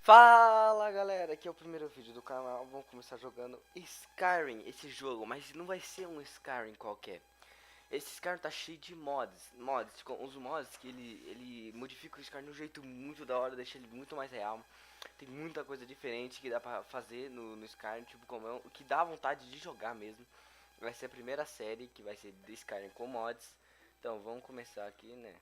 Fala galera, aqui é o primeiro vídeo do canal. Vamos começar jogando Skyrim, esse jogo, mas não vai ser um Skyrim qualquer. Esse Skyrim tá cheio de mods, com os mods que ele modifica o Skyrim de um jeito muito da hora, deixa ele muito mais real. Tem muita coisa diferente que dá pra fazer no Skyrim, tipo como o que dá vontade de jogar mesmo. Vai ser a primeira série que vai ser de Skyrim com mods. Então vamos começar aqui, né?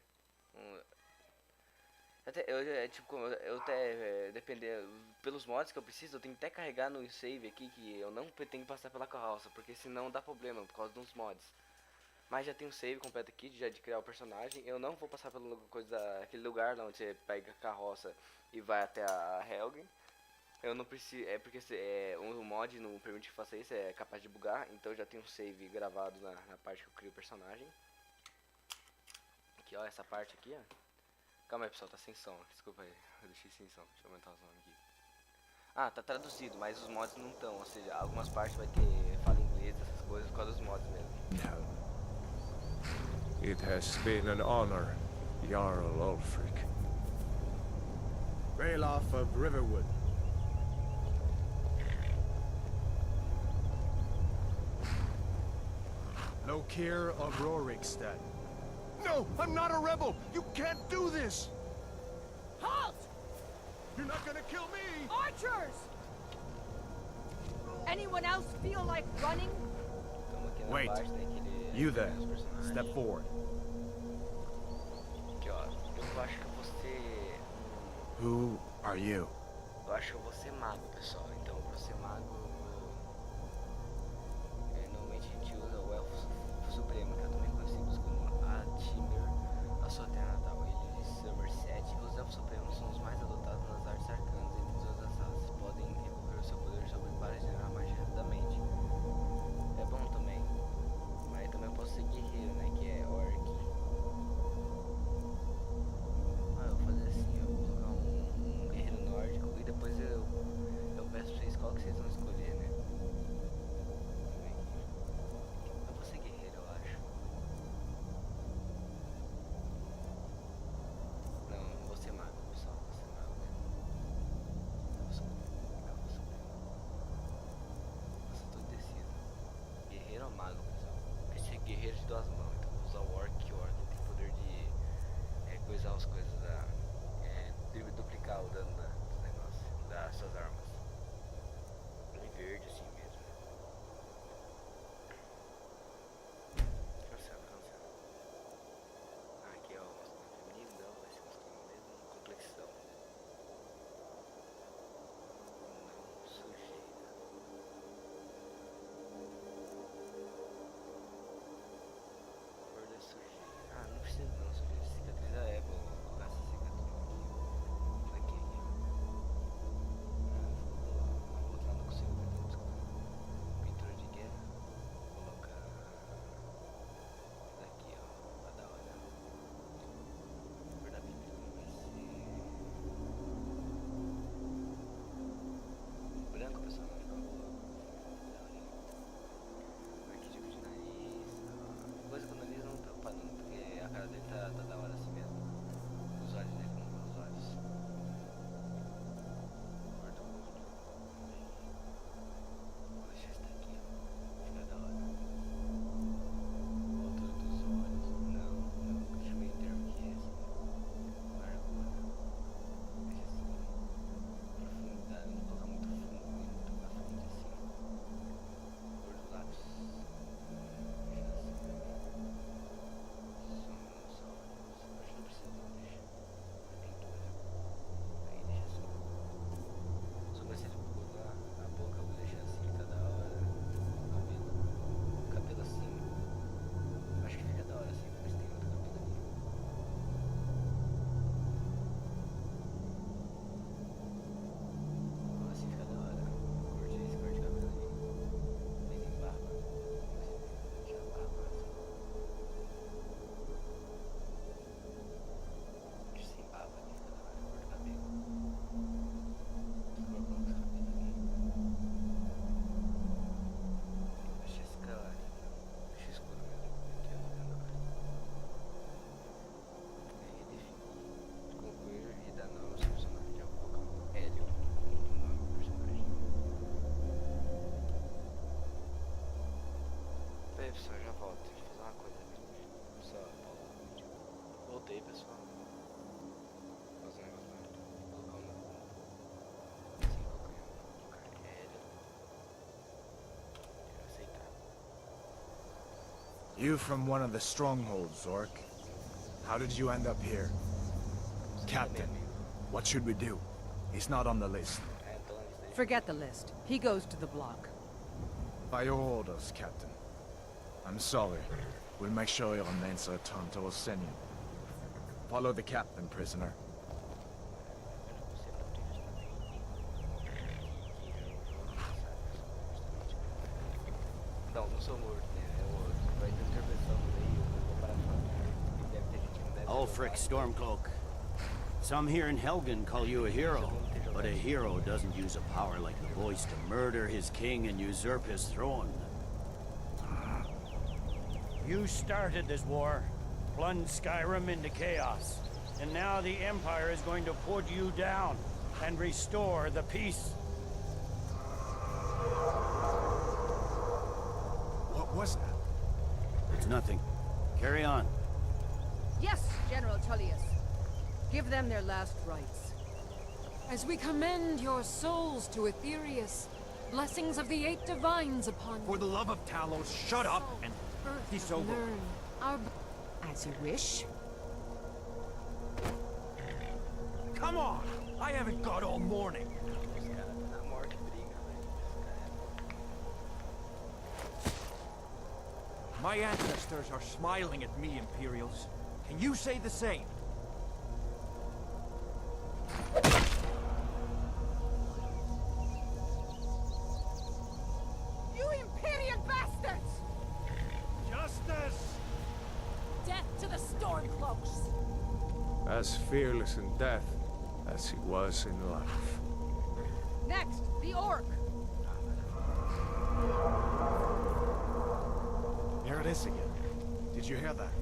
Depender pelos mods que eu preciso, eu tenho que até carregar no save aqui que eu não tenho que passar pela carroça, porque senão dá problema por causa dos mods. Mas já tem um save completo aqui, já de criar o personagem. Eu não vou passar pelo aquele lugar lá onde você pega a carroça e vai até a Helgen. Eu não preciso, um mod não permite que faça isso, é capaz de bugar, então já tem um save gravado na parte que eu crio o personagem. Aqui ó, essa parte aqui ó. Calma aí pessoal, tá sem som, desculpa aí, eu deixei sem som, deixa eu aumentar o som aqui. Ah, tá traduzido, mas os mods não estão, ou seja, algumas partes vai ter fala inglês, essas coisas, por causa dos mods mesmo. It has been an honor, Jarl Ulfric. Ralof of Riverwood. Lokir of Rorikstead. No, I'm not a rebel! You can't do this! Halt! You're not gonna kill me! Archers! Anyone else feel like running? Wait, you there. Step forward. Aqui ó, eu acho que eu vou ser... Who are you? Eu acho que eu vou ser mago, pessoal, então pra ser mago... normalmente a gente usa o Elfo Supremo, que é também conhecido como Timir, a sua terra natal, ilha de Somerset. Os Elfos Supremos são os mais adotados nas artes arcanas, entre todas as raças, podem recorrer o seu poder sobre para gerar magia rapidamente. É bom também, mas também eu posso ser guerreiro, né, que é orc. Ah, eu vou fazer assim, eu vou colocar um guerreiro nórdico e depois eu peço pra vocês qual que vocês vão escolher, né. Eu vou ser guerreiro, eu acho. Não, vou ser mago, pessoal, vou ser mago mesmo. Nossa, tô indeciso. Guerreiro ou mago, pessoal? Porque ser guerreiro de duas mãos, então vou usar o orc, que o orc tem poder de coisar as coisas, duplicar o dano dos negócios, das suas armas. Em verde assim mesmo. Cancela. Ah, aqui ó, masculino feminino, não, vai ser masculino mesmo, complexão. Não sujeira. Cor da sujeira. Ah, não precisa não, sujeira. Cicatriz é, vou colocar essa cicatriz aqui. You from one of the strongholds, Orc. How did you end up here? Captain, what should we do? He's not on the list. Forget the list. He goes to the block. By your orders, Captain. I'm sorry. We'll make sure he remains returned to Orsinian. Follow the captain, prisoner. Não, não sou morto, né? É o outro. Vai ter intervenção por aí, eu vou parar de deve ter gente que não deve. Ulfric Stormcloak. Some here in Helgen call you a hero, but a hero doesn't use a power like the voice to murder his king and usurp his throne. You started this war, plunged Skyrim into chaos, and now the Empire is going to put you down and restore the peace. What was that? It's nothing. Carry on. Yes, General Tullius. Give them their last rites. As we commend your souls to Aetherius, blessings of the 8 divines upon you. For the love of Talos, shut up and be sober. Learn our... As you wish. Come on! I haven't got all morning. Esse cara tá na morte, briga, velho. My ancestors are smiling at me, Imperials. Can you say the same? You Imperial bastards! Justice! death to the Stormcloaks! As fearless in death as he was in life. Next, the orc. There it is again. Did you hear that?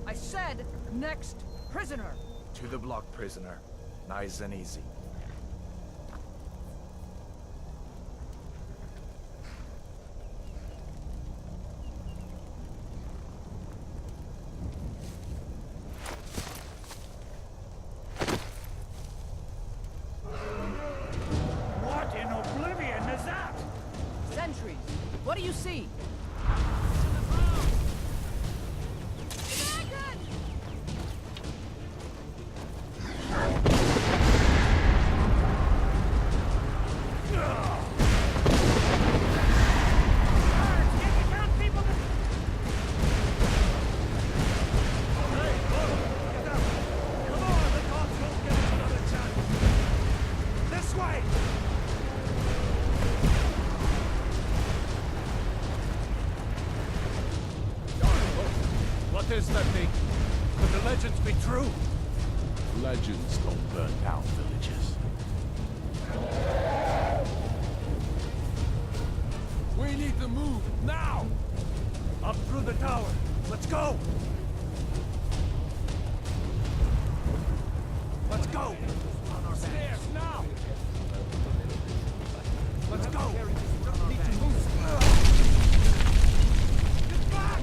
I said, next prisoner. To the block, prisoner. Nice and easy. What in oblivion is that? Sentries, what do you see? This way! What is that thing? Could the legends be true? Legends don't burn down villages. We need to move now! Up through the tower. Let's go! Let's go! On our stairs now! Let's go! Need to move! Get back!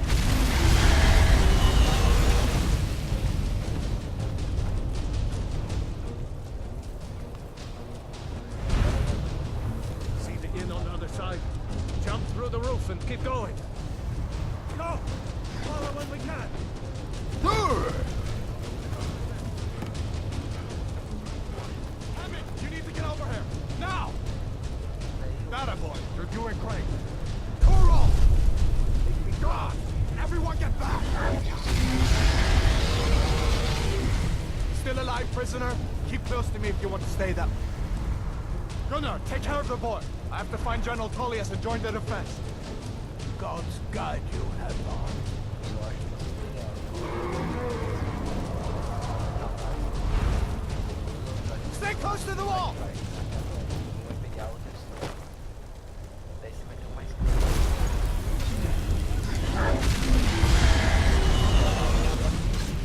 See the inn on the other side. Jump through the roof and keep going. Go! Follow when we can! Hammond, you need to get over here! Now! That boy, you're doing great. Coral! God! Everyone get back! Still alive, prisoner? Keep close to me if you want to stay there. Gunnar, take care of the boy. I have to find General Tullius and join the defense. God's guide you, Hadvar. Stay close to the wall! Vai pegar outras. Daí você vai ter mais.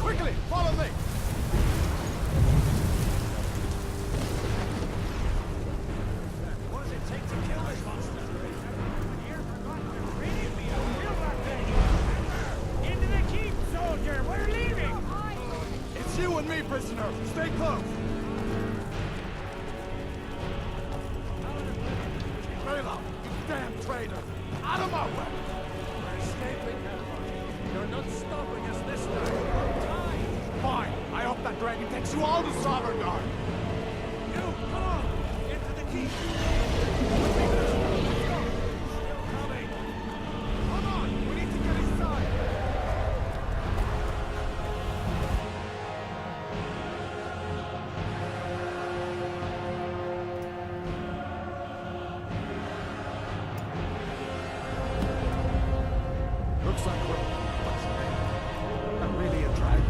Quickly, follow me! What does it take to kill this monster? Into the keep, soldier! We're leaving! It's you and me, prisoner. Stay close. takes you all to Sovereign. You, come on! Into the keep! Come on, we need to get inside. Looks like we're... Not really a dragon.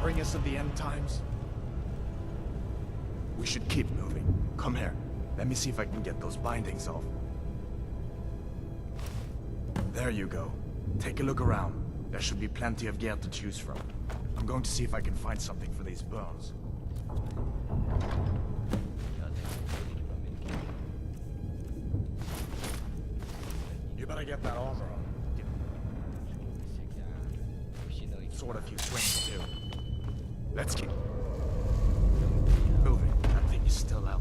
Bring us of the end times. We should keep moving. Come here. Let me see if I can get those bindings off. There you go. Take a look around. There should be plenty of gear to choose from. I'm going to see if I can find something for these burns. You better get that armor on. Sort of few swings too. Let's keep moving. That thing is still out.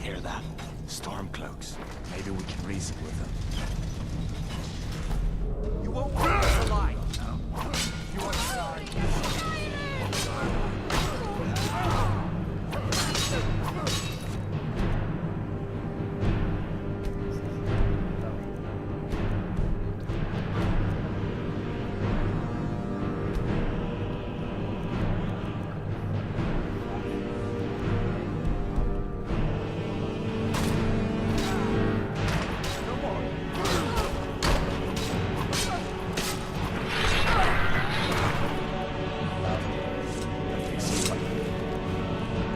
Hear that? Storm cloaks. Maybe we can reason with them. You won't leave us alive. You want to die?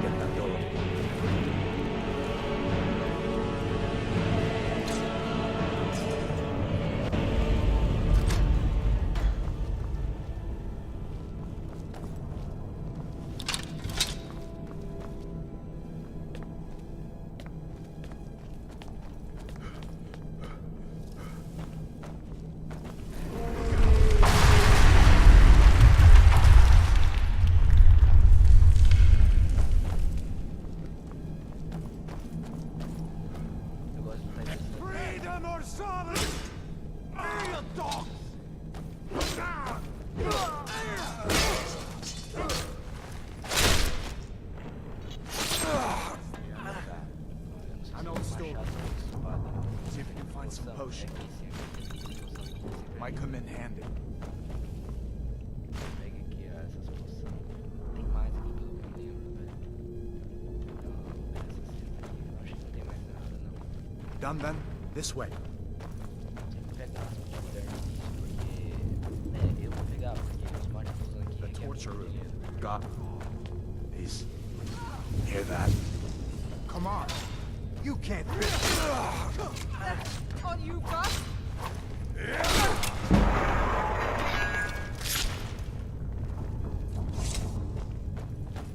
Get that door open. Freedom or service! Be a dog! I know the story. See if we can find some potion. Might come in handy. Pega aqui essas poções. Tem mais aqui pelo que eu lembro, velho. Não, essas aqui. Eu acho que não tem mais nada, não. Done then? This way. Tem que pegar as modernas, porque... eu vou pegar, porque os marcos aqui... The é torture room. dinheiro. Got it. These. Hear that? Come on. You can't On you, boss!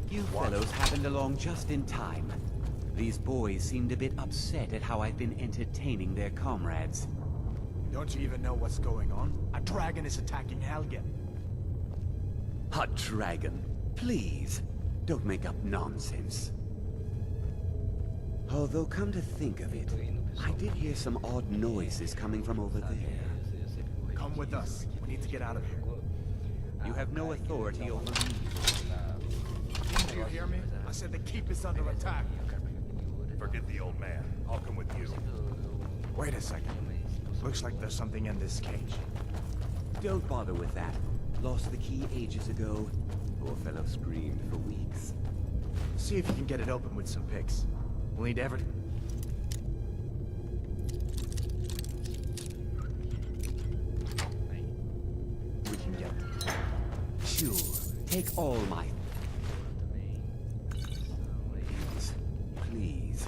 You fellows happened along just in time. These boys seemed a bit upset at how I've been entertaining their comrades. Don't you even know what's going on? A dragon is attacking Helgen. A dragon. Please, don't make up nonsense. Although, come to think of it, I did hear some odd noises coming from over there. Come with us. We need to get out of here. You have no authority over me. Do you hear me? I said the keep is under attack. Forget the old man. I'll come with you. Wait a second. Looks like there's something in this cage. Don't bother with that. Lost the key ages ago. Poor fellow screamed for weeks. See if you can get it open with some picks. We'll need everything. We can get them. Sure, take all my... Please, please.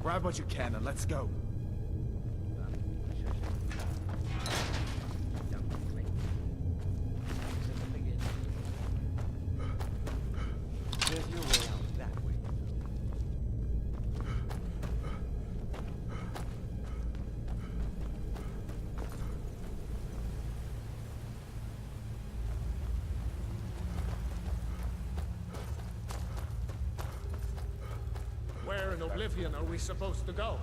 Grab what you can and let's go. oblivion are we supposed to go?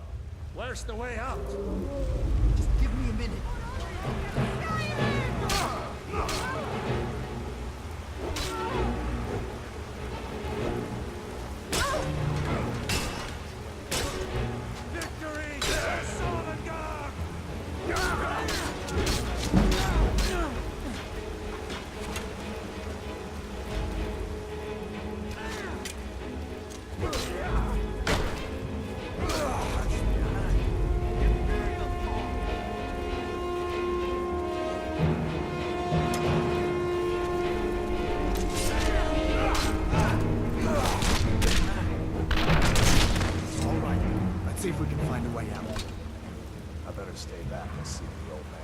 Where's the way out? Just give me a minute. Victory! Solomongar! All right, let's see if we can find a way out. I better stay back and see the old man.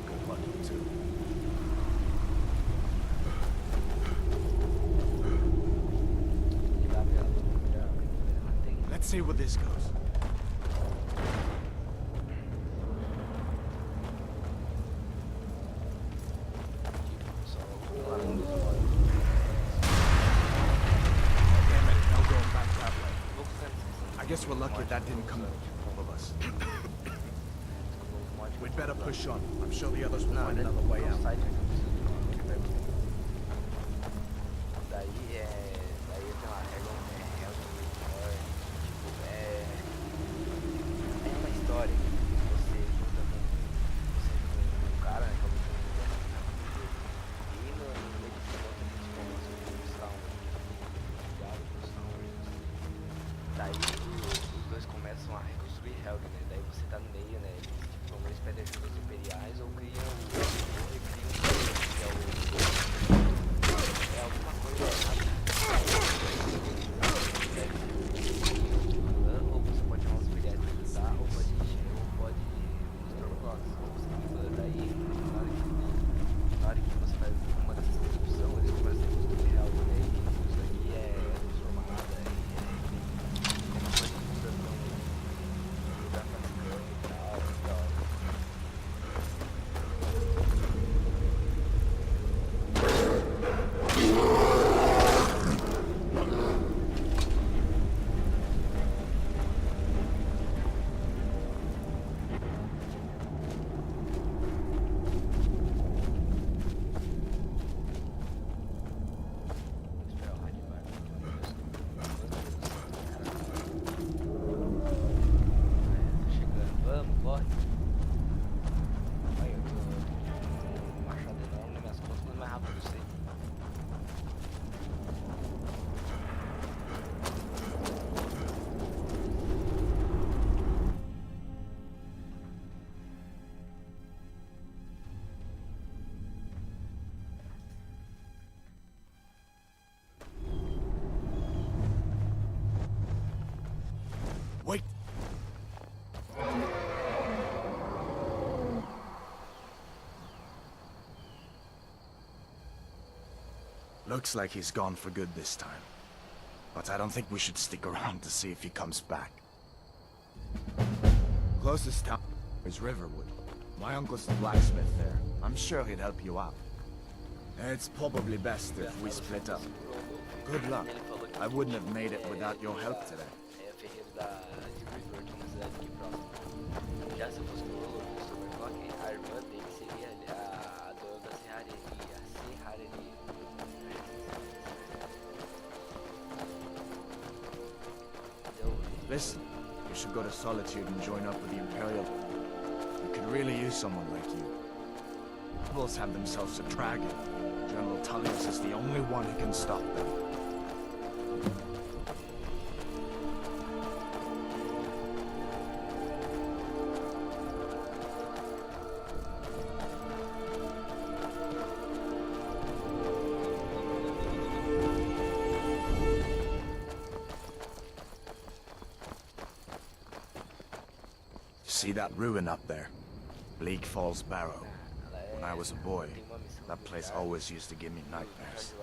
Good luck, you two. Let's see where this goes. Damn it, no going back that way. I guess we're lucky that didn't come all of us. We'd better push on. I'm sure the others will find another way out. Daí tem uma regra, é uma história que você junta com um cara, né, que é o e no meio de conta eles começam a buscar daí os dois começam a reconstruir Helgen, né, daí você tá no meio, né, eles tipo, eles pedem ajudas imperiais ou criam que é alguma coisa errada. Ou você pode chamar os filiados de ajudar, ou pode mostrar o daí, na hora que você faz uma dessas construções, eles começam a construir real, né? E isso aqui é transformada, e como as coisas mudam no lugar pra ficar e tal, Wait! Looks like he's gone for good this time. But I don't think we should stick around to see if he comes back. Closest town is Riverwood. My uncle's the blacksmith there. I'm sure he'd help you out. It's probably best if we split up. Good luck. I wouldn't have made it without your help today. é ferreiro de River, de uma cidade aqui próxima. Já se fosse pro Overclock, a irmã dele seria a dona da serraria. Listen, you should go to Solitude and join up with the Imperial. We could really use someone like you. Rebels have themselves a dragon. General Tullius is the only one who can stop them. See that ruin up there? Bleak Falls Barrow. When I was a boy, that place always used to give me nightmares.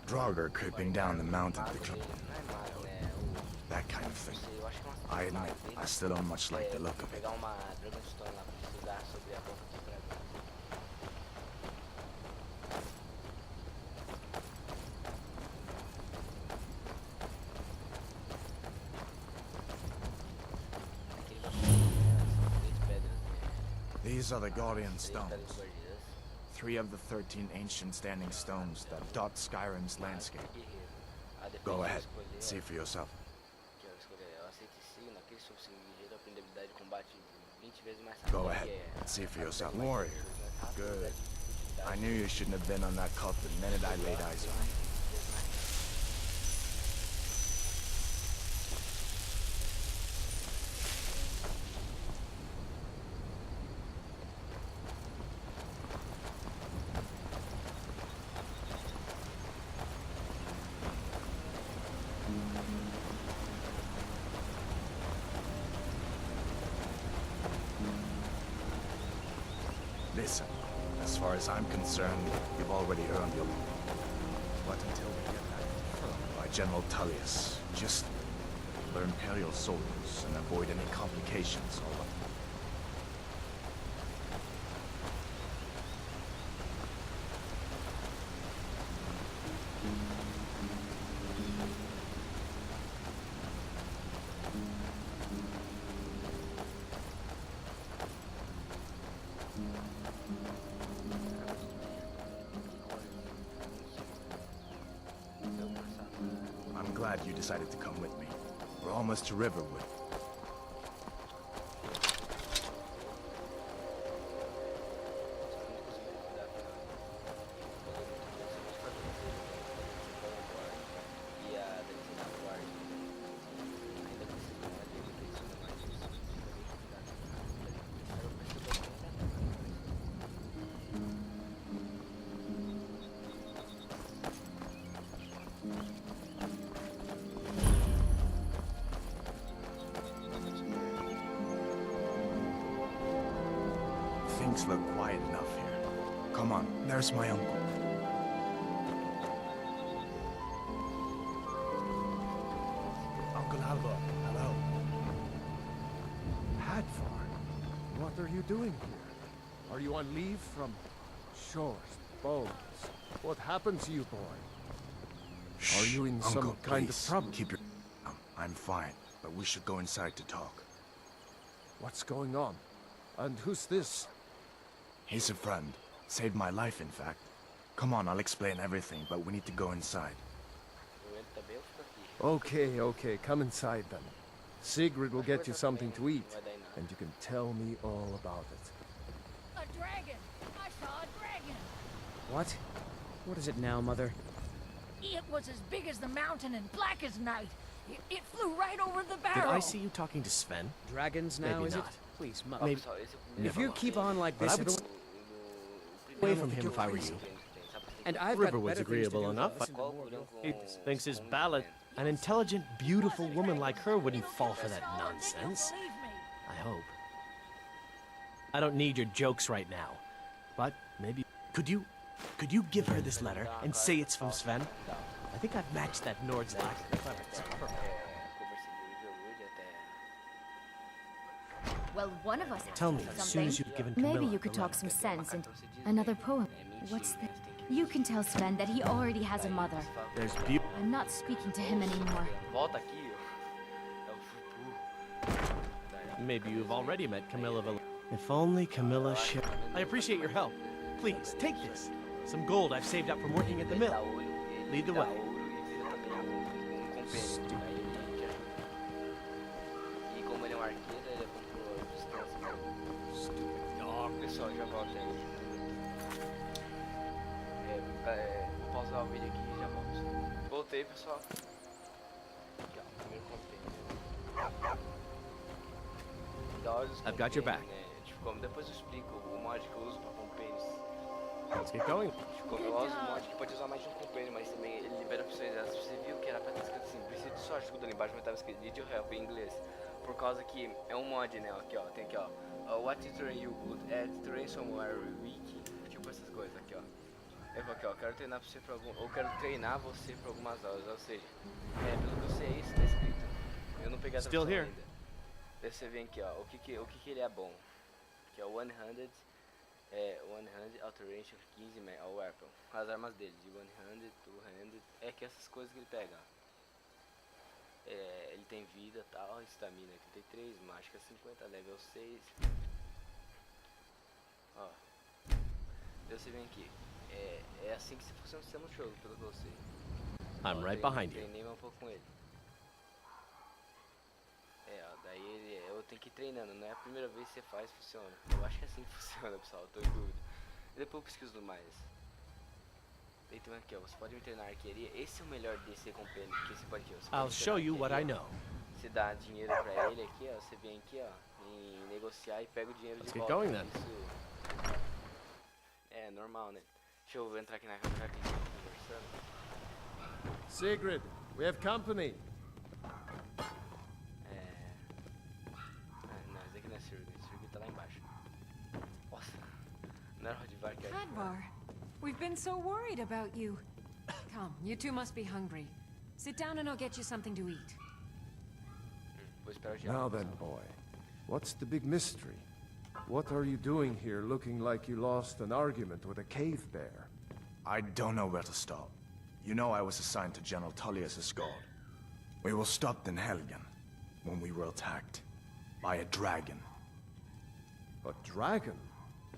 Draugr creeping down the mountain to kill that kind of thing. I admit, I still don't much like the look of it. These are the Guardian Três Stones. pedras guardiãs. 3 of the 13 ancient standing stones that dot Skyrim's landscape. Guerreiro. Ah, depois Go de ahead, escolher, see for yourself. aqui, ó, escolher, eu aceito sim, naquele sobre seu guerreiro aprende habilidade de combate 20 vezes mais rápido. Go ahead, see for yourself. Warrior. Good. I knew you shouldn't have been on that cult the minute I laid eyes on you. Listen, as far as I'm concerned, you've already earned your... But until we get that confirmed by General Tullius, just learn Imperial soldiers and avoid any complications, all right? I'm glad you decided to come with me. We're almost to Riverwood. Things look quiet enough here. Come on, there's my uncle. Uncle Alva, hello. Hadvar, what are you doing here? Are you on leave from shores, bones? What happened to you, boy? Are you in Uncle, some kind of please, trouble? keep your... I'm fine, but we should go inside to talk. What's going on? And who's this? He's a friend. Saved my life, in fact. Come on, I'll explain everything, but we need to go inside. Eu entro também ou fico aqui? Okay, come inside then. Sigrid will get you something to eat, Não vai dar em nada. and you can tell me all about it. A dragon! I saw a dragon! What? What is it now, Mother? It was as big as the mountain and black as night. It flew right over the Did barrel. I see you talking to Sven? Dragons now, Maybe is not. it? Please, Ó, maybe. pessoal, esse é o primeiro If you valor. keep on like But this, I would everyone... O Away from him if I were you. And I've got Riverwood's better things to agreeable do than enough. listen to Qual more o of your- He Thinks his ballad. An intelligent, beautiful woman like her wouldn't fall for that nonsense. I hope. I don't need your jokes right now. But maybe... Could you give her this letter and say it's from Sven? I think I've matched that Nord's lack of cleverness perfect. Well, one of us has Tell to me do as soon something. as you've given Camilla Maybe you could the talk letter. some sense into another poem. What's the... You can tell Sven that he already has a mother. There's beauty. I'm not speaking to him anymore. Volta aqui, ó. É o futuro. Maybe you've already met Camilla If only Camilla shared. I appreciate your help. Please, take this. Some gold I've saved up from working at the mill. Lead the way. E como ele é um arqueiro, ele comprou distância. Stupid. Pessoal, já volto aí. Vou pausar o vídeo aqui e já volto. Voltei, pessoal. Aqui, ó, primeiro container. Da hora dos I've got your back. containers, né? Tipo, como depois eu explico o mod que eu uso pra compênios. Let's get going. Tipo, eu uso um mod que pode usar mais de um compênio, mas também ele libera opções extras. Você viu que era pra ter escrito assim, preciso de sua ajuda ali embaixo, mas tava escrito need your help em inglês. Por causa que é um mod, né? Aqui, ó, tem aqui, ó. What terrain you would add terrain somewhere wiki. Tipo essas coisas aqui, ó. Eu vou aqui, ó, quero treinar você pra algum. Ou quero treinar você pra algumas aulas, ou seja, pelo que eu sei, isso tá escrito. Eu não peguei a Still tradução here. ainda. Daí você vem aqui, ó, o que ele é bom. Que é o 100, 100 alteration 15 ao weapon. As armas dele, de 100, 200, é que essas coisas que ele pega, ó. Ele tem vida, tal, estamina 83, mágica 50, level 6. Ó. Então você vem aqui. É assim que funciona no jogo, pelo que eu sei. I'm right behind you. Treinei um pouco com ele. Ó, daí eu tenho que ir treinando, não é a primeira vez que você faz, funciona. Eu acho que é assim que funciona, pessoal, eu tô em dúvida. Depois eu pesquiso mais. Daí tem aqui, ó, você pode me treinar na arqueria. Esse é o melhor desse recompensa que você pode aqui, ó. Você I'll pode show you what I know. Você dá dinheiro pra ele aqui, ó. Você vem aqui, ó, em negociar e pega o dinheiro Let's de get volta. going, then. Isso é normal, né? Deixa eu entrar aqui na câmera que a gente tá conversando. Sigrid, we have company. Não, esse aqui não é Sirgui. Sirgui tá lá embaixo. Nossa, não era Hodivar que era. Hadvar, we've been so worried about you. Come, you two must be hungry. Sit down and I'll get you something to eat. Vou esperar o Now diabo. then, boy, what's the big mystery? What are you doing here looking like you lost an argument with a cave bear? I don't know where to start. You know I was assigned to General Tullius' guard. We were stopped in Helgen when we were attacked by a dragon. A dragon?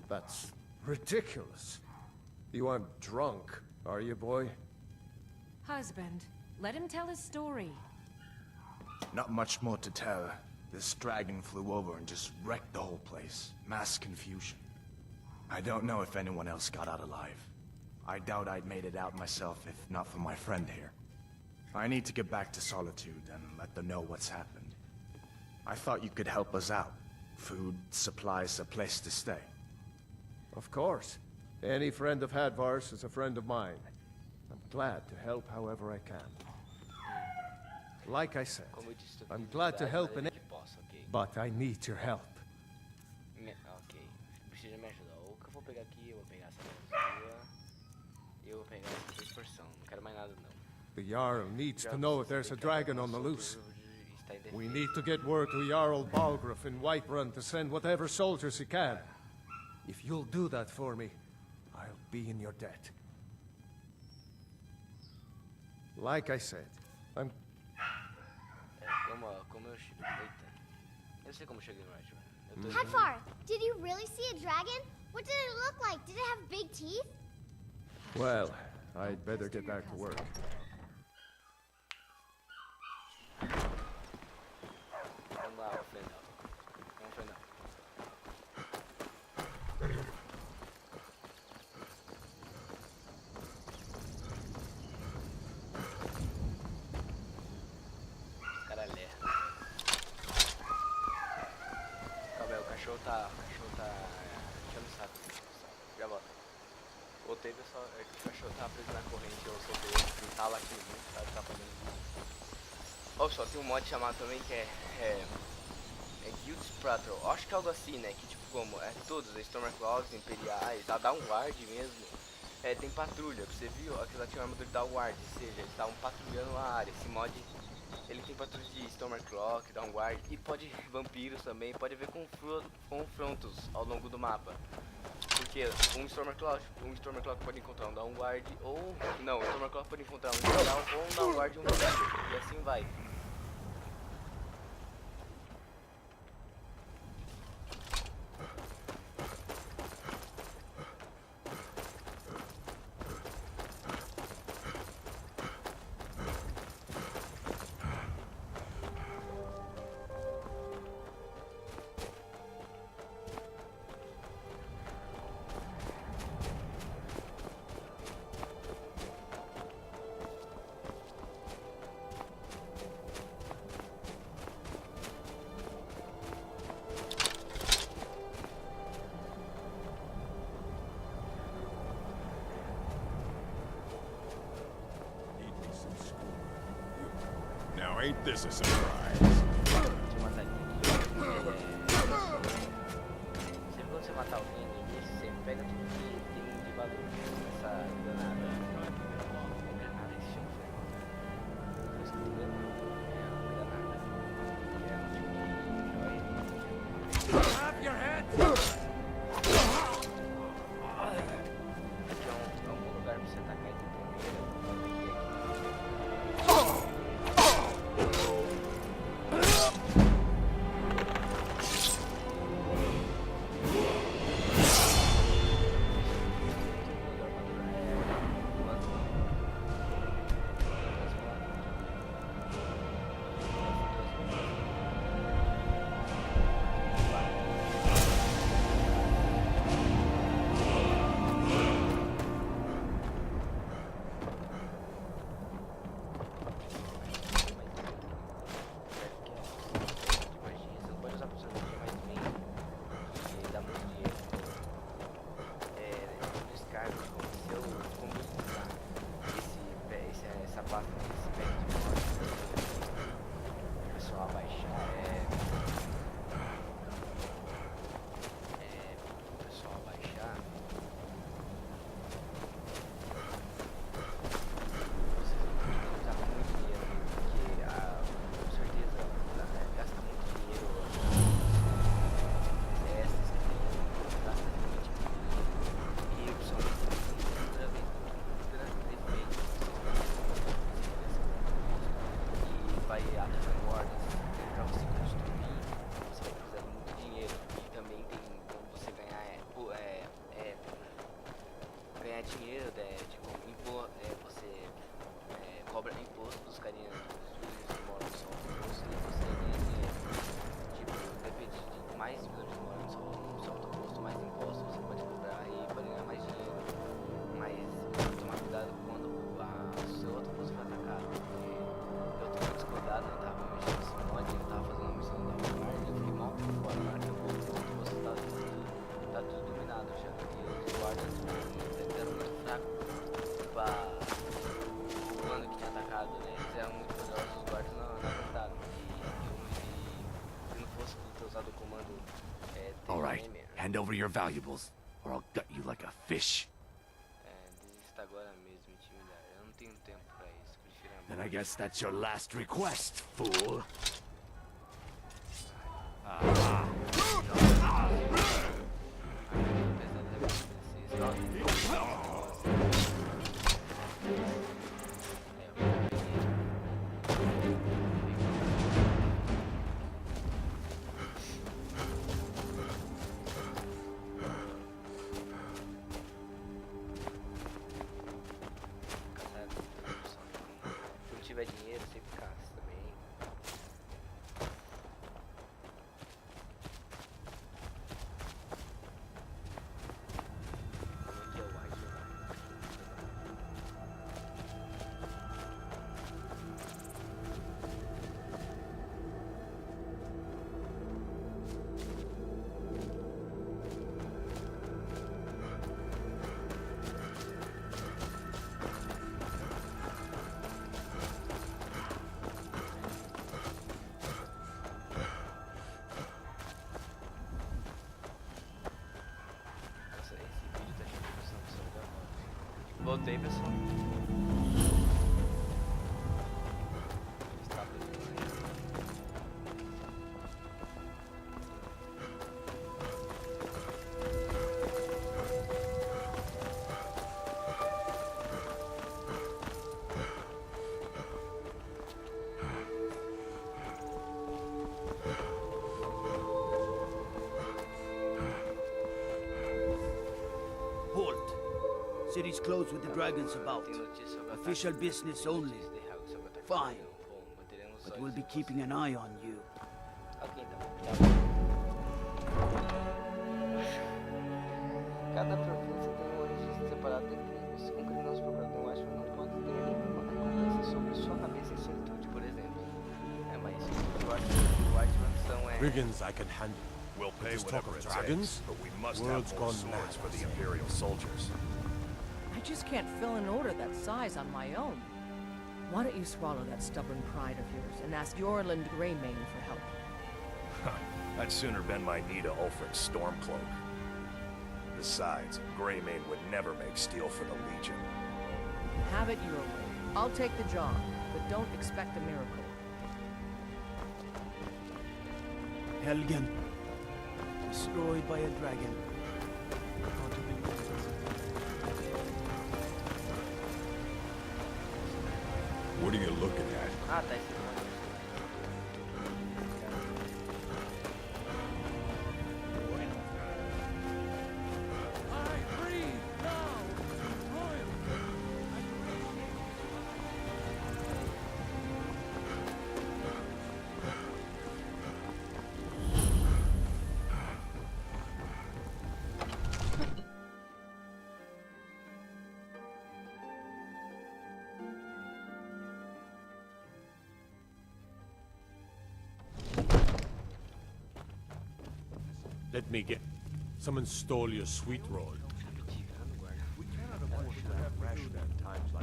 That's ridiculous. You aren't drunk, are you, boy? Husband, let him tell his story. Not much more to tell. This dragon flew over and just wrecked the whole place. Mass confusion. I don't know if anyone else got out alive. I doubt I'd made it out myself if not for my friend here. I need to get back to Solitude and let them know what's happened. I thought you could help us out. Food, supplies, a place to stay. Of course. Any friend of Hadvar's is a friend of mine. I'm glad to help however I can. Like I said, Como eu disse, tô I'm glad to mas help eu in que posso, ok? but I need your help. Ok, precisa me ajudar. O que eu vou pegar aqui, eu vou pegar essa sua. E eu vou pegar essa expansão. Não quero mais nada, não. The Jarl needs to know if there's a dragon on the loose. We need to get word to Jarl Balgruuf in Whiterun to send whatever soldiers he can. If you'll do that for me, I'll be in your debt. Like I said, I'm... Como eu chego... Eita. Eu não sei como eu cheguei no Whiterun. Hadvar, did you really see a dragon? What did it look like? Did it have big teeth? Well, I'd better get back to work. Vamos lá, ofendão. Vamos ofendão. Cara lerda. Calma aí, o cachorro tá enchendo o saco. Já volto. Voltei, pessoal, é que o cachorro tava preso na corrente, eu soltei ele, tá lá aqui muito, tá fazendo isso. Ó, pessoal, tem um mod chamado também que é Guild Patrol, acho que é algo assim, né, que tipo como, todos, Stormclaws, Imperiais, a Downguard mesmo, tem patrulha, você viu, aquilo lá tinha uma armadura de Downguard, ou seja, eles estavam patrulhando a área, esse mod, ele tem patrulha de Stormclaw, Downguard, e pode, vampiros também, pode haver confrontos ao longo do mapa. Porque um Stormclaw pode encontrar um Downguard ou... Não, o Stormclaw pode encontrar um Down ou um Downguard e um Vampiro. E assim vai. Now ain't this a surprise? Deixa eu matar ele. Sempre quando você matar alguém no início, você pega tudo que tem de valor nessa granada. Granada que se chama, velho. Isso que eu tô vendo? É uma granada. Que é um tipo de joia. Clap your head! Aqui é um bom lugar pra você atacar ele primeiro. atacando hordas, pra você construir, você vai precisar de muito dinheiro. E também tem como você ganhar ganhar dinheiro, tipo, você cobra imposto dos carinhas que moram no Sol e você ganha dinheiro. Tipo, depende de mais vilões que moram no Sol posto, mais imposto você pode cobrar e pode ganhar mais dinheiro. Mas tomar cuidado quando o seu outro posto foi atacado, porque eu tô muito descuidado, eu tava mexendo nesse mod, eu tava fazendo uma missão da Vanguard, eu fiquei mal por fora, na hora que eu vou pro outro posto tá tudo dominado já, e os guardas eram muito fracos o plano que tinha atacado, né? Eles eram muito poderosos, os guardas não aguentaram. E se não fosse por ter usado o comando All right, hand over your valuables, or I'll gut you like a fish. Desista agora mesmo, intimidar. Eu não tenho tempo pra isso, prefiro a Then I guess that's your last request, fool. Se não tiver dinheiro, sempre caça também. Onde é o White? Nossa, esse vídeo tá chamando da moto. Voltei, pessoal. Está Halt. City's closed with the dragons about. Official business only. Fine. But we'll be keeping an eye on you. Ok, então. Cada província tem um registro separado de crimes. Um criminoso procurado no Ashford não pode ter nenhuma recompensa sobre sua cabeça em solitude, por exemplo. Mas o Ashford são Brigands I can handle. We'll pay Just talk whatever of it dragons? takes, but we must World's have more gone mad, swords for the I say. Imperial soldiers. I just can't fill an order that size on my own. Why don't you swallow that stubborn pride of yours and ask Yorland Greymane for help? I'd sooner bend my knee to Ulfric's Stormcloak. Besides, Greymane would never make steel for the Legion. Have it your way. I'll take the job, but don't expect a miracle. Helgen. Destroyed by a dragon. What are you looking at? Ah, tá esse nome. Let me get. Someone stole your sweet roll.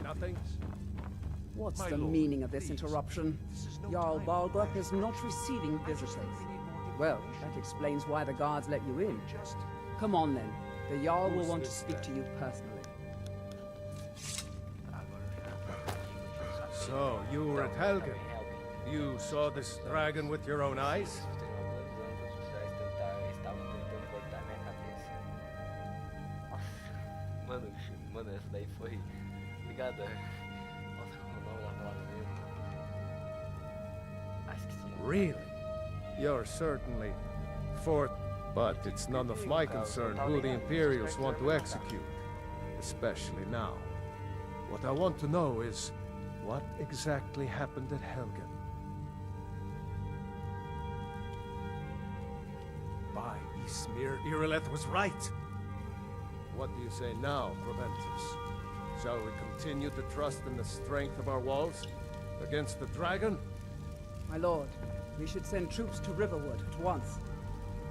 Nothing. What's the meaning of this interruption? Jarl Balgrup is not receiving visitors. Well, that explains why the guards let you in. Come on then. The Jarl will want to speak to you personally. So, you were at Helgen. You saw this dragon with your own eyes? Mano, essa daí foi ligada. Nossa, como é o nome da palavra mesmo? Really? You're certainly for... But it's none of my concern who the Imperials want to execute. Especially now. What I want to know is, what exactly happened at Helgen? By Ismir, Irileth was right! What do you say now, Proventus? Shall we continue to trust in the strength of our walls? Against the dragon? My lord, we should send troops to Riverwood at once.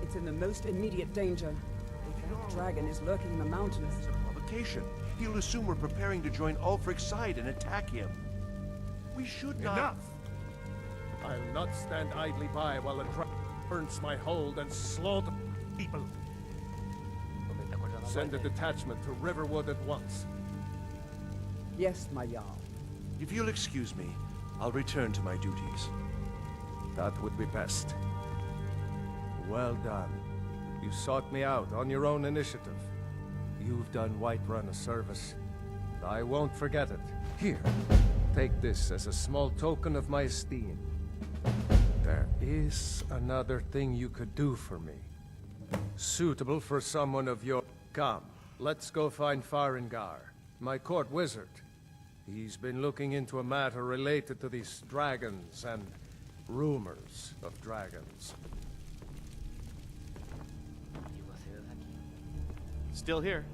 It's in the most immediate danger. That dragon is lurking in the mountains. It's a provocation. He'll assume we're preparing to join Ulfric's side and attack him. We should not... Enough! I'll not stand idly by while the dragon burns my hold and slaughter people. Send a detachment to Riverwood at once. Yes, my Jarl. If you'll excuse me, I'll return to my duties. That would be best. Well done. You sought me out on your own initiative. You've done Whiterun a service. I won't forget it. Here, take this as a small token of my esteem. There is another thing you could do for me. Suitable for someone of your... Come, let's go find Farengar, my court wizard. He's been looking into a matter related to these dragons and rumors of dragons. Still here.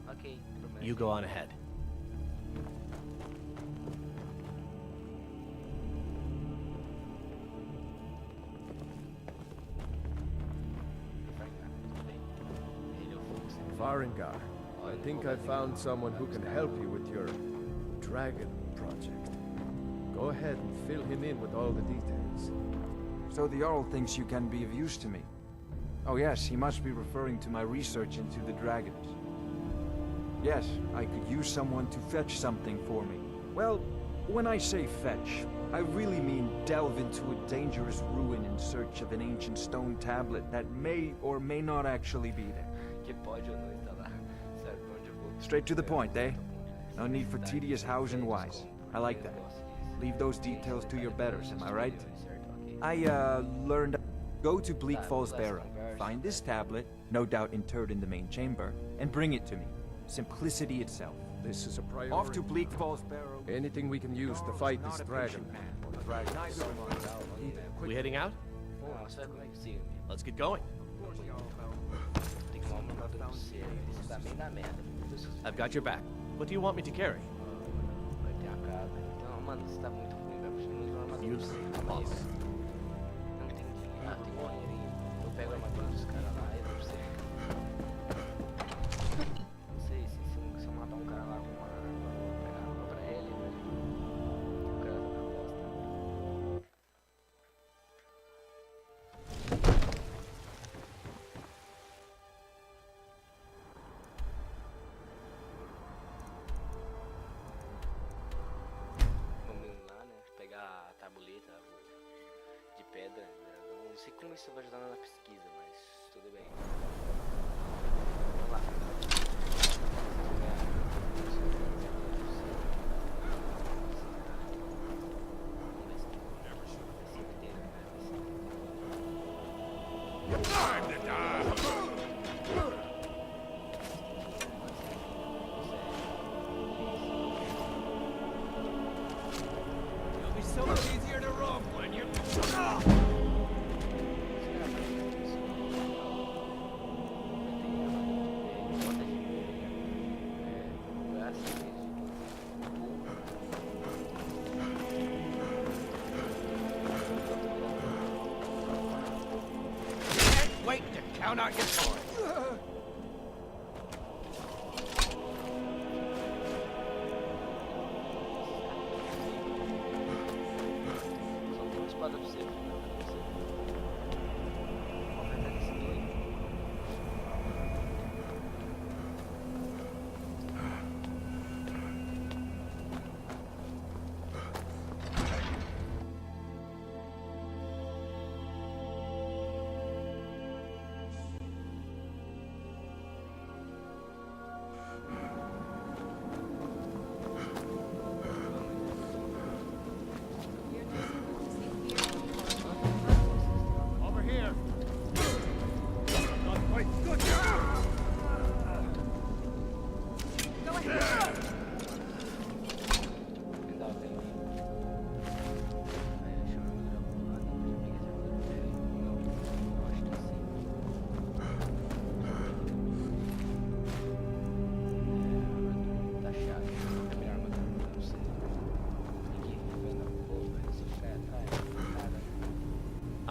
Okay. You go on ahead. Farengar, I think I found someone who can help you with your dragon project. Go ahead and fill him in with all the details. So the Jarl thinks you can be of use to me. Oh yes, he must be referring to my research into the dragons. Yes, I could use someone to fetch something for me. Well, when I say fetch, I really mean delve into a dangerous ruin in search of an ancient stone tablet that may or may not actually be there. Straight to the point, eh? No need for tedious hows and whys. I like that. Leave those details to your betters, am I right? I learned... Go to Bleak Falls Barrow, find this tablet, no doubt interred in the main chamber, and bring it to me. Simplicity itself. This is a priority. Off to Bleak Falls Barrow. Anything we can use to fight this dragon. We heading out? Let's get going. I've got your back. What do you want me to carry? You boss. Não sei como isso vai ajudar na pesquisa, mas tudo bem. Vamos lá. Time to die! It'll be so much easier to rob when you're... Wait to count out your points.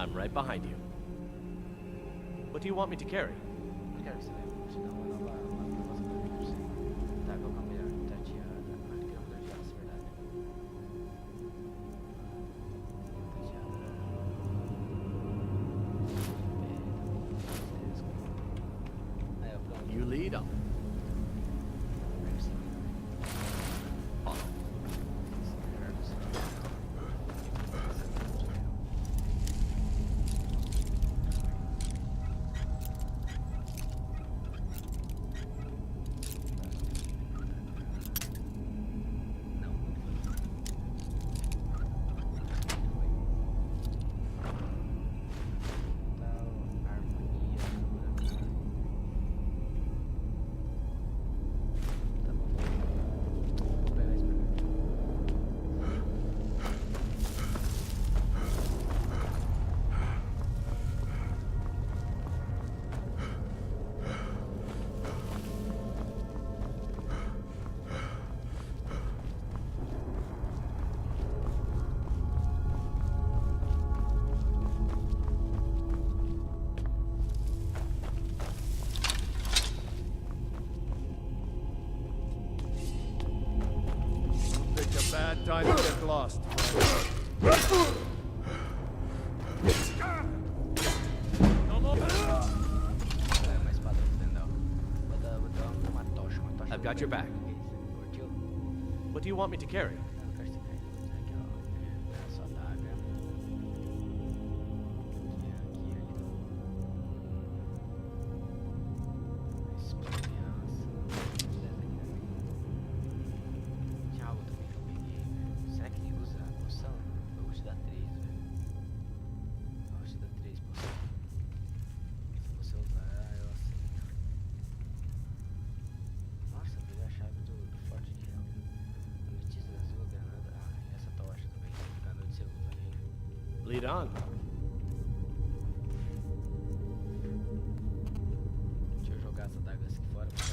I'm right behind you. What do you want me to carry? Quero que você lembre, vou te dar uma nova proposta pra você. Tá, qual que é o melhor? Tateada. Ah, que é o melhor de aço, verdade. You lead on. Bad time to get lost. I've got your back. What do you want me to carry? Lead on. Deixa eu jogar essa daga aqui fora. Esse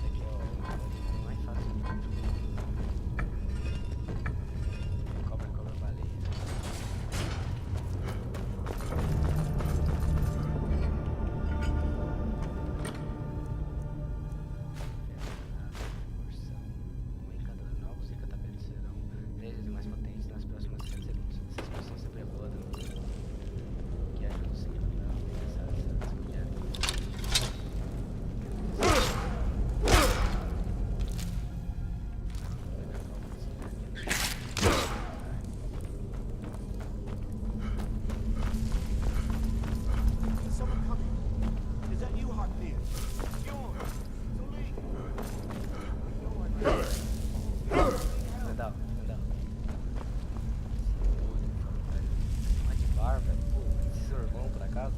aqui é o mais fácil. Cobra, baleia. Mais potentes nas próximas 30 segundos. Essa explosão sempre é boa também. Que ajuda o senhor a pensar essa descoberta. Is someone coming? Is that you, Harpneer? Legal. Velho. Pô, esse seu irmão, por acaso?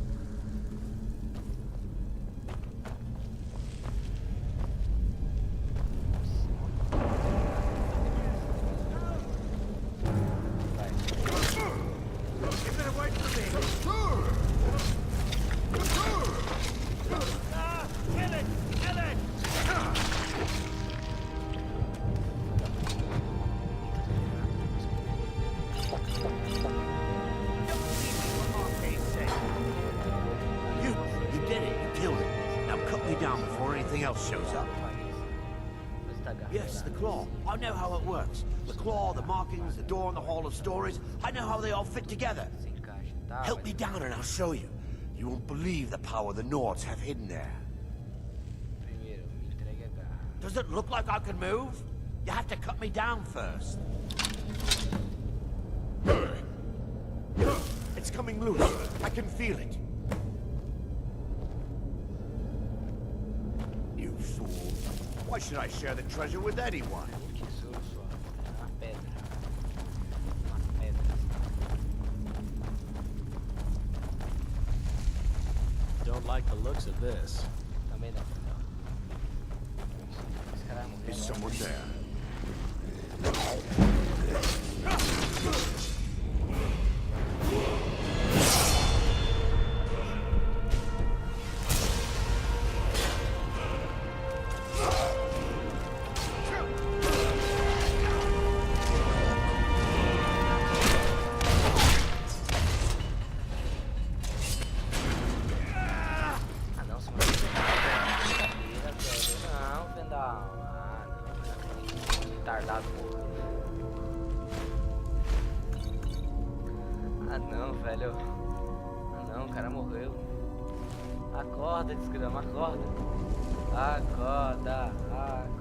Else shows up. Yes, the claw. I know how it works. The claw, the markings, the door in the Hall of Stories. I know how they all fit together. Help me down and I'll show you. You won't believe the power the Nords have hidden there. Does it look like I can move? You have to cut me down first. It's coming loose. I can feel it. You fool. Why should I share the treasure with anyone? Don't like the looks of this. Is someone there? retardado morreu. Ah não, velho. Ah não, o cara morreu. Acorda, desgrama, acorda. Acorda, acorda.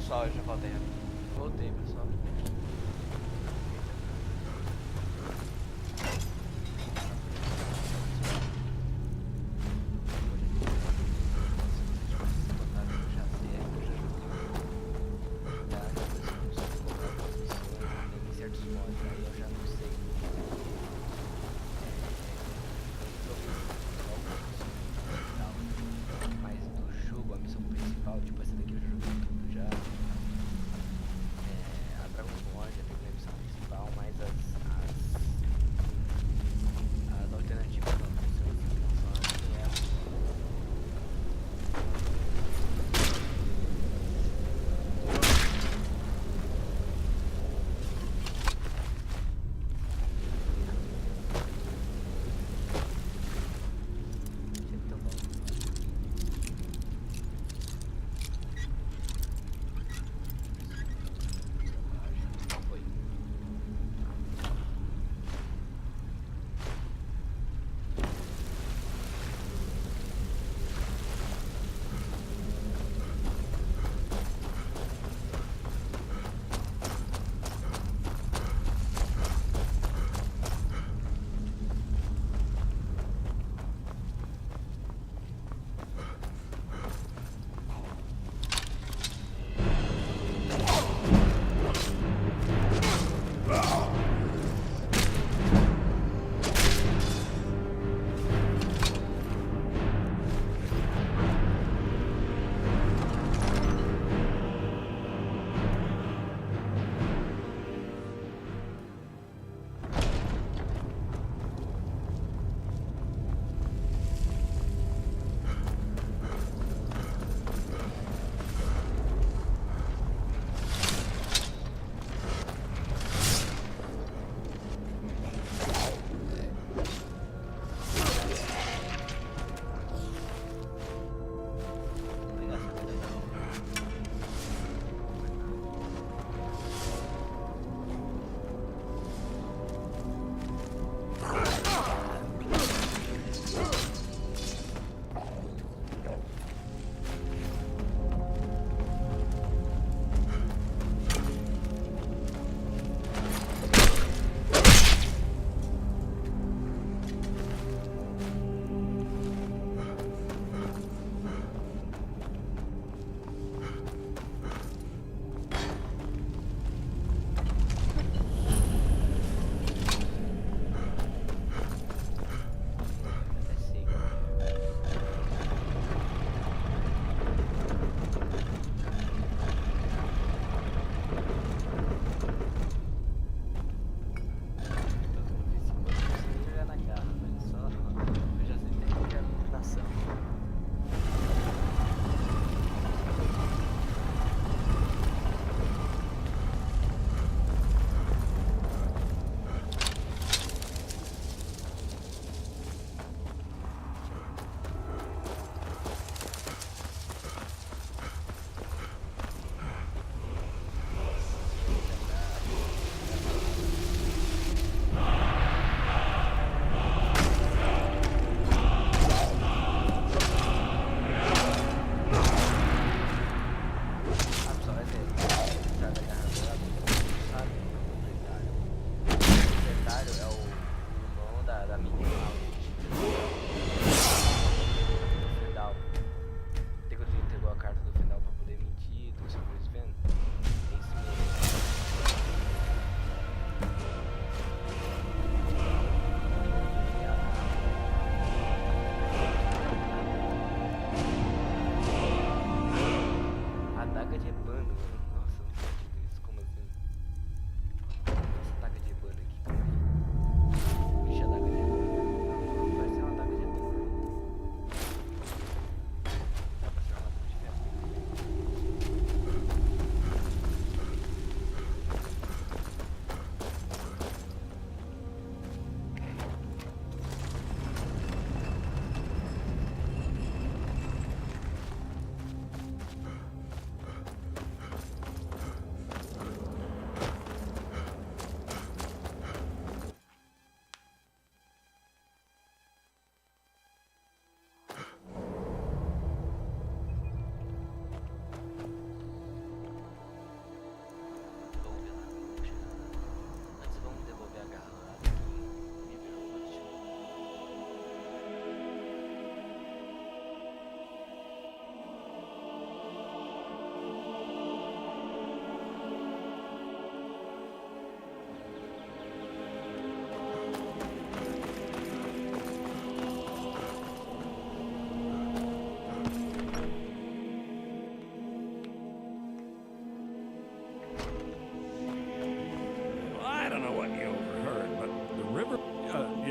Pessoal, eu já voltei. Voltei, pessoal. Mas do jogo, a missão principal, tipo essa daqui eu já joguei tudo já. A Dragon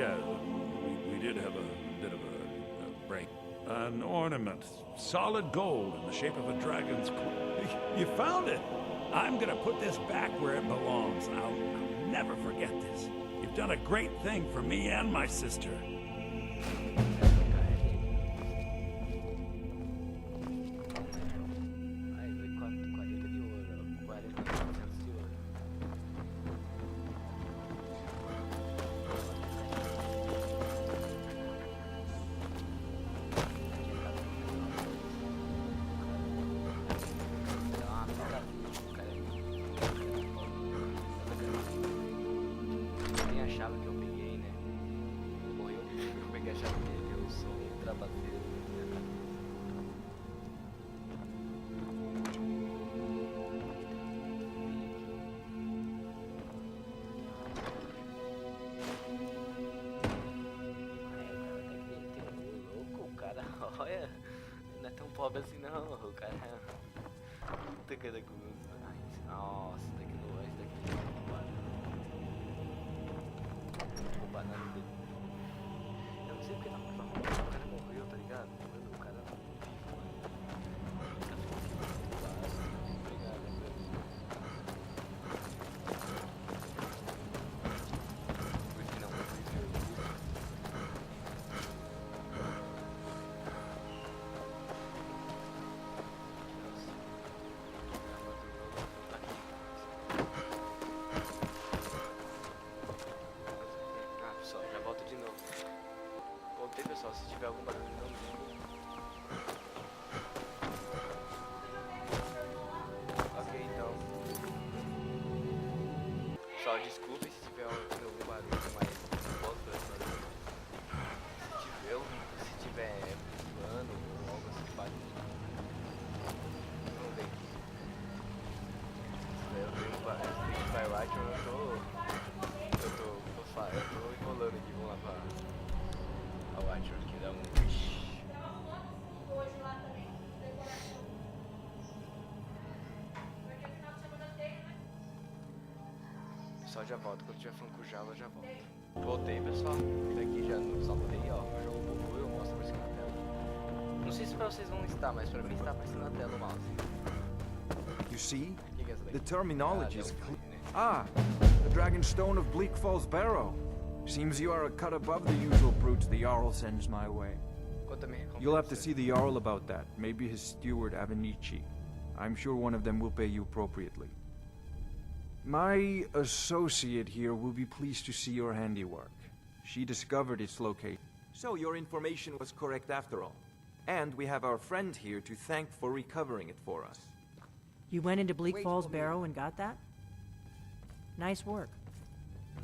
yeah, we did have a bit of a break. An ornament, solid gold in the shape of a dragon's claw. You found it! I'm gonna put this back where it belongs. I'll never forget this. You've done a great thing for me and my sister. Olha, não é tão pobre assim não, o cara é puta que da cruz. Nossa, esse daqui não roubaram. Roubaram nada dele. Eu não sei porque tá roubando, o cara morreu, tá ligado? O cara não vivo, mano. O cara ficou aqui, obrigado, pessoal, se tiver algum barulho não liga. Ok, então. Só desculpe se tiver algum barulho, mas posso fazer barulho. Se tiver plano ou algo assim, barulho. Vamos ver aqui. Eu tenho Firelight, eu tô enrolando aqui, vamos lá pra o Watcher que dá Pessoal, já volto. Quando tiver falando com o Java, eu já volto. Voltei, pessoal. Daqui já não saltei, ó. O jogo bugou, eu mostro aparecendo na tela. Não sei se pra vocês vão estar, mas pra mim está aparecendo na tela o mouse. You see? Que é essa daqui? The terminology is deu clear. Ah, the Dragonstone of Bleak Falls Barrow. Seems you are a cut above the usual brutes the Jarl sends my way. You'll have to see the Jarl about that. Maybe his steward Avenici. I'm sure one of them will pay you appropriately. My associate here will be pleased to see your handiwork. She discovered its location. So your information was correct after all. And we have our friend here to thank for recovering it for us. You went into Bleak Falls Barrow and got that? Nice work.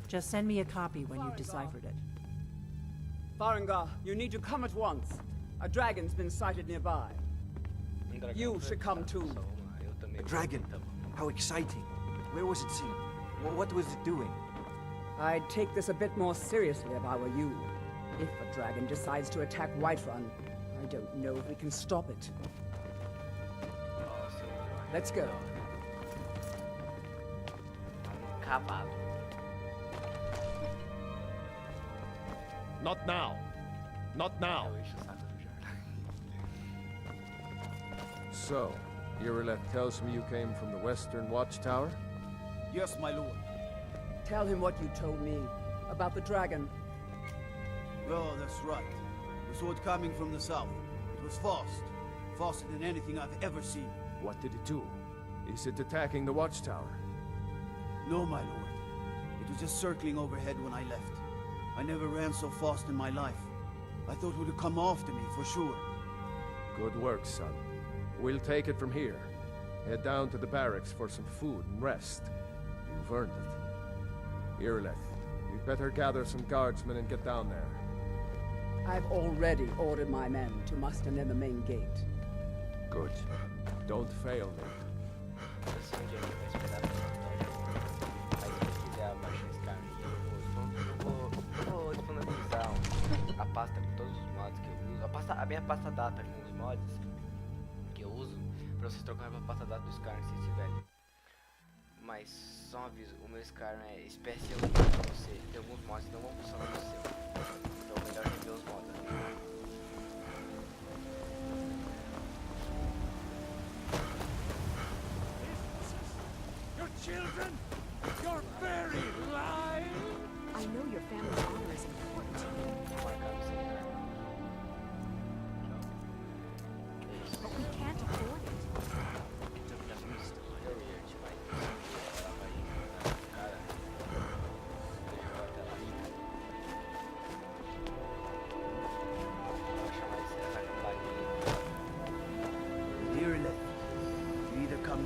Just send me a copy when you've deciphered it. Farengar, you need to come at once. A dragon's been sighted nearby. You should come too. A dragon? How exciting. Where was it seen? What was it doing? I'd take this a bit more seriously if I were you. If a dragon decides to attack Whiterun, I don't know if we can stop it. Let's go. Cavalo. Not now. Not now. So, Irileth tells me you came from the Western Watchtower? Yes, my lord. Tell him what you told me about the dragon. Oh, that's right. We saw it coming from the south. It was fast. Faster than anything I've ever seen. What did it do? Is it attacking the Watchtower? No, my lord. It was just circling overhead when I left. I never ran so fast in my life. I thought it would come after me, for sure. Good work, son. We'll take it from here. Head down to the barracks for some food and rest. You've earned it. Irileth, you'd better gather some guardsmen and get down there. I've already ordered my men to muster near the main gate. Good. Don't fail me. Vou disponibilizar a pasta com todos os mods que eu uso. A minha pasta data com os mods que eu uso pra vocês trocarem pra pasta data do Skyrim se tiverem. Mas só um aviso, o meu Skyrim é especialmente pra você. Tem alguns mods que não vão funcionar no seu.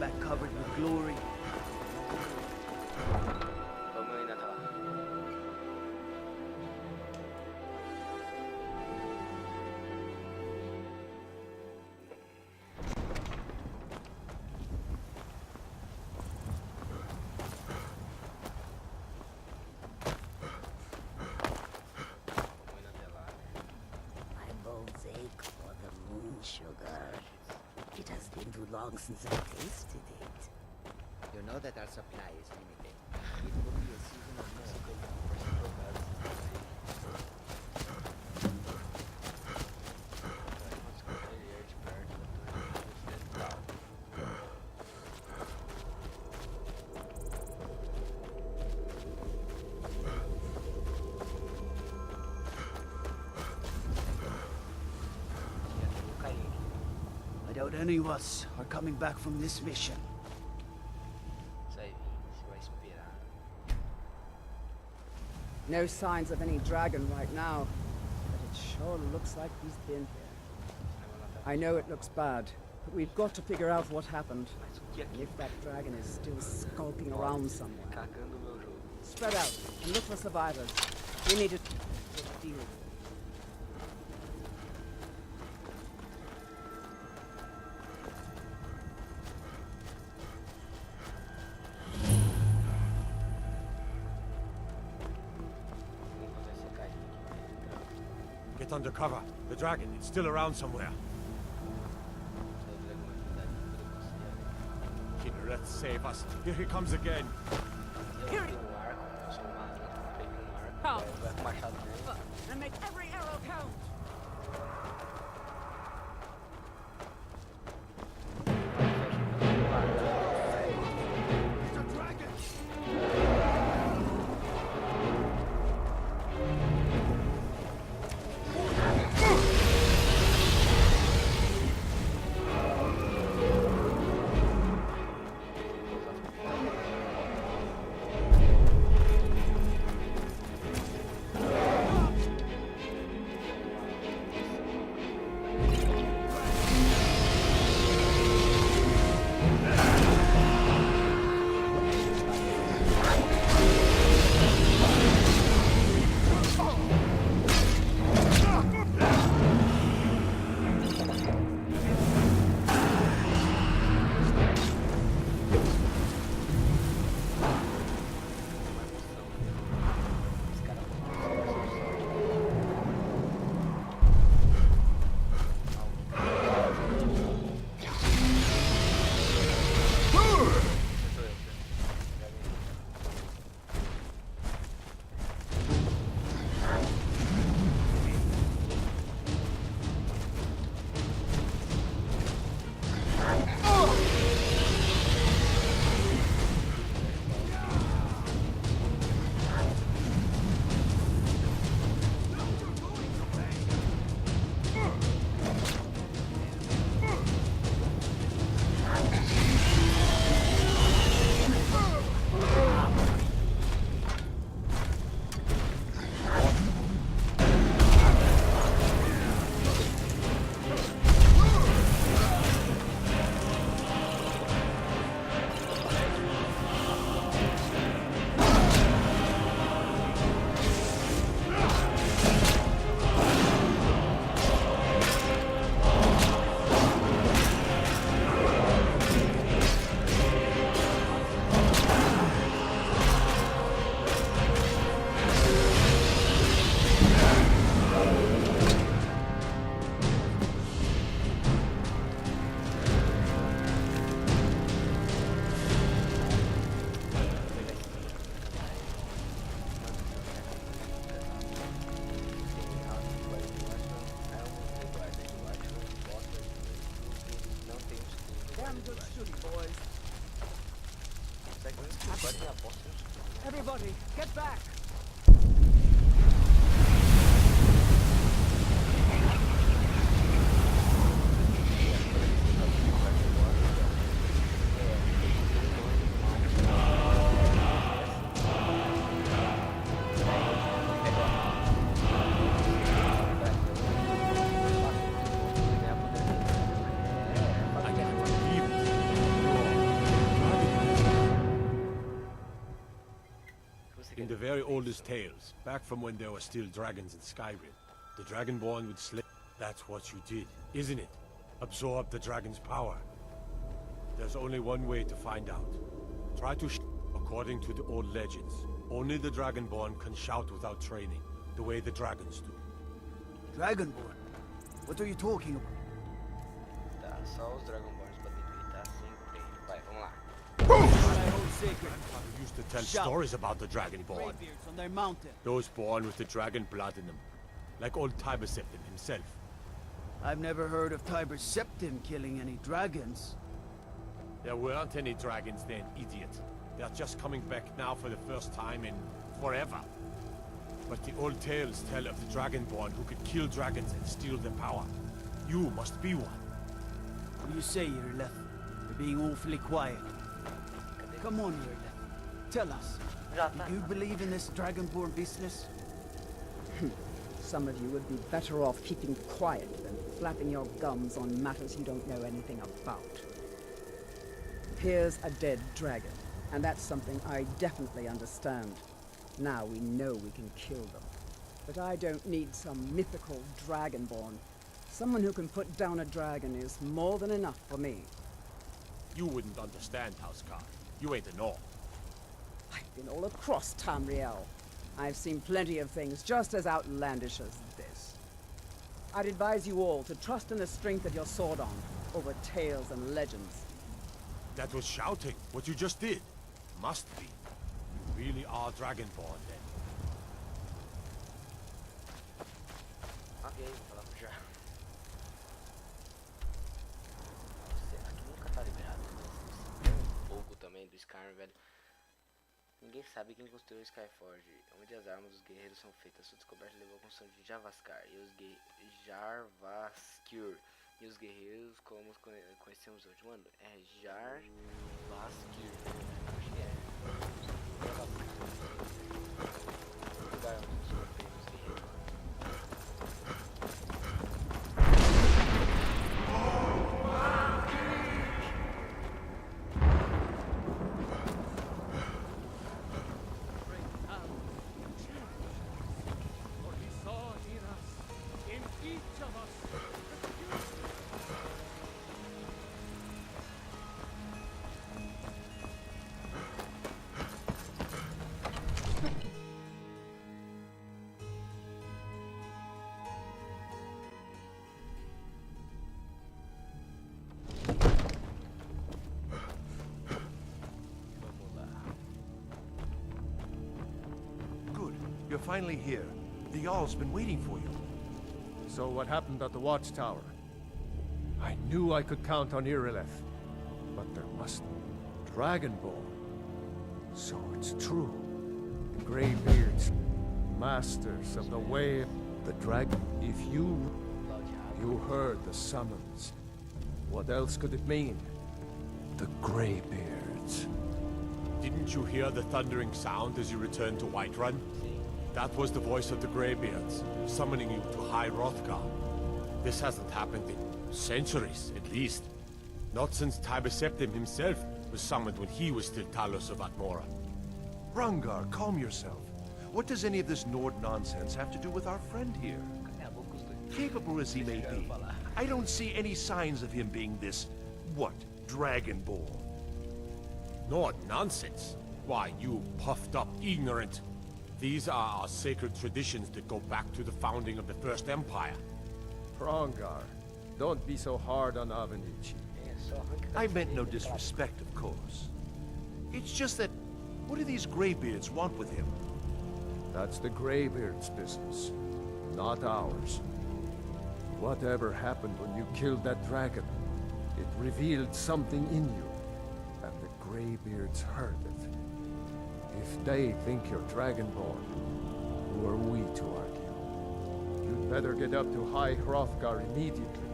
back covered with glory. Vamos indo até lá. My bones ache for the moon sugar. It has been too long since I tasted it. You know that our supply is limited. It will be a season of more. I doubt any of us are coming back from this mission. No signs of any dragon right now, but it sure looks like he's been here. I know it looks bad, but we've got to figure out what happened. And if that dragon is still skulking around somewhere. Spread out and look for survivors. We need to deal. Get under cover. The dragon, it's still around somewhere. Kinneret, save us. Here he comes again. Here he comes. And make every arrow count. It's a dragon! very oldest tales, back from when there were still dragons in Skyrim. The Dragonborn would slay. That's what you did, isn't it? Absorb the dragon's power. There's only one way to find out. Try to according to the old legends. Only the Dragonborn can shout without training, the way the dragons do. Dragonborn? What are you talking about? Tá, só os Dragonborns podem gritar sem treino. Vai, vamos lá. What I hold sacred. Grandfather used to tell stories about the Dragonborn. Greybeards on their mountain. Those born with the dragon blood in them. Like old Tiber Septim himself. I've never heard of Tiber Septim killing any dragons. There weren't any dragons then, idiot. They're just coming back now for the first time in forever. But the old tales tell of the Dragonborn who could kill dragons and steal their power. You must be one. What do you say, Irleth? You're being awfully quiet. Come on, Irleth. Tell us. Do you believe in this Dragonborn business? Some of you would be better off keeping quiet than flapping your gums on matters you don't know anything about. Here's a dead dragon, and that's something I definitely understand. Now we know we can kill them. But I don't need some mythical dragonborn. Someone who can put down a dragon is more than enough for me. You wouldn't understand, Housecar. You ain't a North. I've been all across Tamriel. I've seen plenty of things just as outlandish as this. I'd advise you all to trust in the strength of your sword arm over tales and legends. That was shouting, what you just did. Must be. You really are Dragonborn, then. Ok, vou falar pro já. Aqui nunca tá liberado. Tem um pouco também do Skyrim, velho. Ninguém sabe quem construiu o Skyforge, onde as armas dos guerreiros são feitas. Sua descoberta levou à construção de Javaskar e os Jarvaskir. E os guerreiros, como os conhecemos hoje, mano, é Jarvaskir. Acho que é. O lugar onde os guerreiros. You're finally here. The Jarl's been waiting for you. So what happened at the watchtower? I knew I could count on Irileth, but there must be Dragonborn. So it's true. The Greybeards, masters of the way of the dragon. If you heard the summons, what else could it mean? The Greybeards. Didn't you hear the thundering sound as you returned to Whiterun? That was the voice of the Greybeards, summoning you to High Hrothgar. This hasn't happened in centuries, at least. Not since Tiber Septim himself was summoned when he was still Talos of Atmora. Rangar, calm yourself. What does any of this Nord nonsense have to do with our friend here? Capable as he may be, I don't see any signs of him being this, what, Dragonborn? Nord nonsense? Why, you puffed up ignorant. These are our sacred traditions that go back to the founding of the First Empire. Rangar, don't be so hard on Avenici. I meant no disrespect, of course. It's just that, what do these Greybeards want with him? That's the Greybeards' business, not ours. Whatever happened when you killed that dragon, it revealed something in you, and the Greybeards heard it. If they think you're Dragonborn, who are we to argue? You'd better get up to High Hrothgar immediately.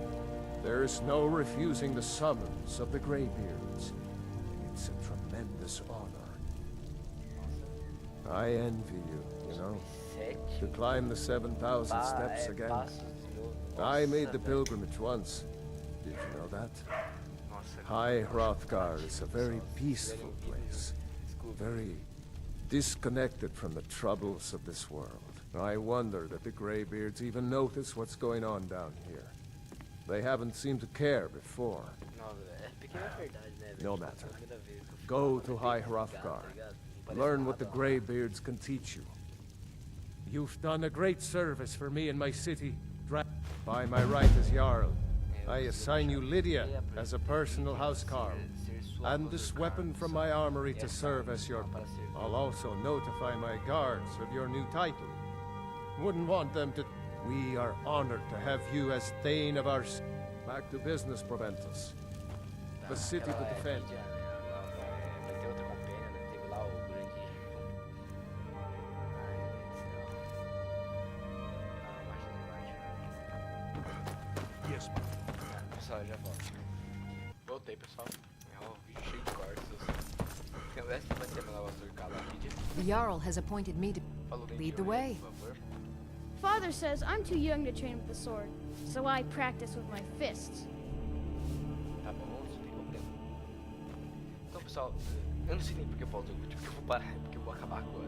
There's no refusing the summons of the Greybeards. It's a tremendous honor. I envy you, you know. To climb the 7,000 steps again. I made the pilgrimage once. Did you know that? High Hrothgar is a very peaceful place. Very disconnected from the troubles of this world. I wonder that the Greybeards even notice what's going on down here. They haven't seemed to care before. No matter. Go to High Hrothgar. Learn what the Greybeards can teach you. You've done a great service for me and my city. By my right as Jarl, I assign you Lydia as a personal housecarl, and this weapon from my armory to serve as your... I'll also notify my guards of your new title. Wouldn't want them to... We are honored to have you as Thane of our... Back to business, Proventus. The city to defend. Yes. Pessoal, já volto. Voltei, pessoal. É um vídeo cheio de cortes. Essa vai ser a nova surcada vídeo. The Jarl has appointed me to lead the way. Father says I'm too young to train with the sword, so I practice with my fists. Tá bom, vamos subir com o tempo. Então, pessoal, eu não sei nem porque eu pausei o vídeo, porque eu vou parar, porque eu vou acabar agora.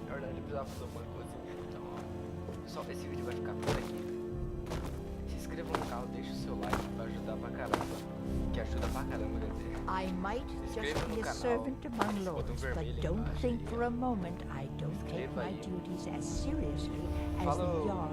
Na verdade, eu precisava fazer uma coisa. Então, ó, pessoal, esse vídeo vai ficar por aqui. Se inscreva no canal, deixa o seu like, vai ajudar pra caramba. Que ajuda pra caramba, quer dizer. I might just be a servant among lords, but don't think for a moment I don't take my duties as seriously as the Jarl